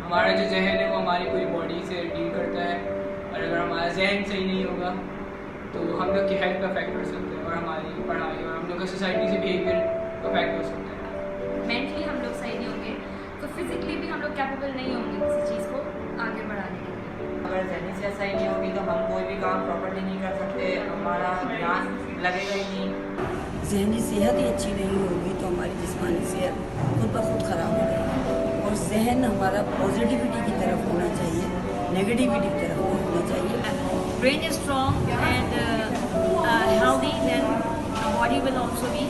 हमारा जो जहन है वो हमारी पूरी बॉडी से डील करता है, और अगर हमारा जहन सही नहीं होगा तो हम लोग की हेल्थ का इफेक्ट कर सकते हैं, और हमारी पढ़ाई और हम लोग का सोसाइटी से बिहेवियर को इफेक्ट कर सकते हैं। मेंटली हम लोग सही नहीं होंगे तो फिजिकली भी हम लोग कैपेबल नहीं होंगे किसी चीज़ को आगे बढ़ाने के लिए। अगर जहनी सेहत सही नहीं होगी तो हम कोई भी काम प्रॉपर्ली नहीं कर सकते, हमारा ध्यान लगेगा ही नहीं। जहनी सेहत ही अच्छी नहीं होगी तो हमारी जिस्मानी सेहत खुद ब खुद ख़राब हो जाएगी। और जहन हमारा पॉजिटिविटी की तरफ होना चाहिए, नेगेटिविटी की तरफ नहीं होना चाहिए। brain is strong and healthy, then the body will also be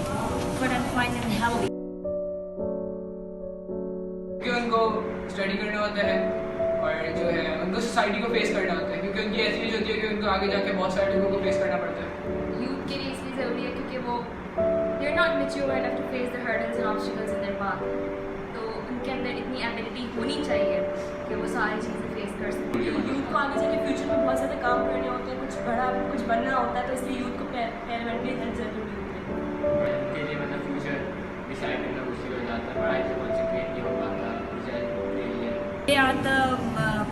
fit and fine and healthy. क्योंकि उनको स्टडी करना होता है और जो है उनको सोसाइटी को फेस करना होता है, क्योंकि उनकी ऐसी चीज़ होती है कि उनको आगे जाके बहुत सारे लोगों को फेस करना पड़ता है। यूथ के लिए इसलिए ज़रूरी है क्योंकि वो they are not mature enough to face the hurdles and obstacles in their path, तो उनके अंदर इतनी एबिलिटी होनी चाहिए कि वो सारी चीज़ें फेस कर सकें। यूथ को आगे जाके फ्यूचर में बहुत ज़्यादा काम करने होते हैं, कुछ बड़ा कुछ बनना होता है, तो इसलिए यूथ को पेरेंटली हेल्प ज़रूरी होती है। उनके लिए मतलब फ्यूचर डिसाइड करना मुश्किल हो जाता है, पढ़ाई से कॉन्सेंट्रेट नहीं हो पाता। They are the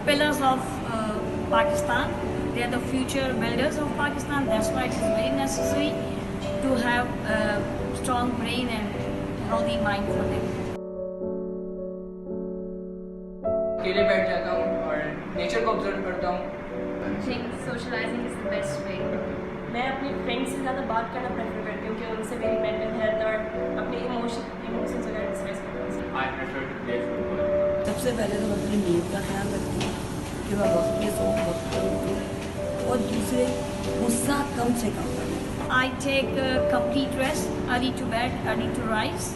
pillars of Pakistan. They are the future builders of Pakistan. That's why it is very necessary to have a strong brain and healthy mind for them. अकेले बैठ जाता हूँ और नेचर को observe करता हूँ। I think socialising is the best way. मैं अपने फ्रेंड्स से ज़्यादा बात करना प्रेफर करती हूँ कि उनसे मेरी मेंटल हेल्थ और अपने इमोशंस वगैरह डिस्कस करना। I prefer to play football. सबसे पहले तो मैं अपनी नींद का ख्याल रखती हूँ कि मैं वक्त पे सोऊं, वक्त पर उठूं, और दूसरे गुस्सा कम से कम करूँ। I take complete rest, early to bed, early to rise.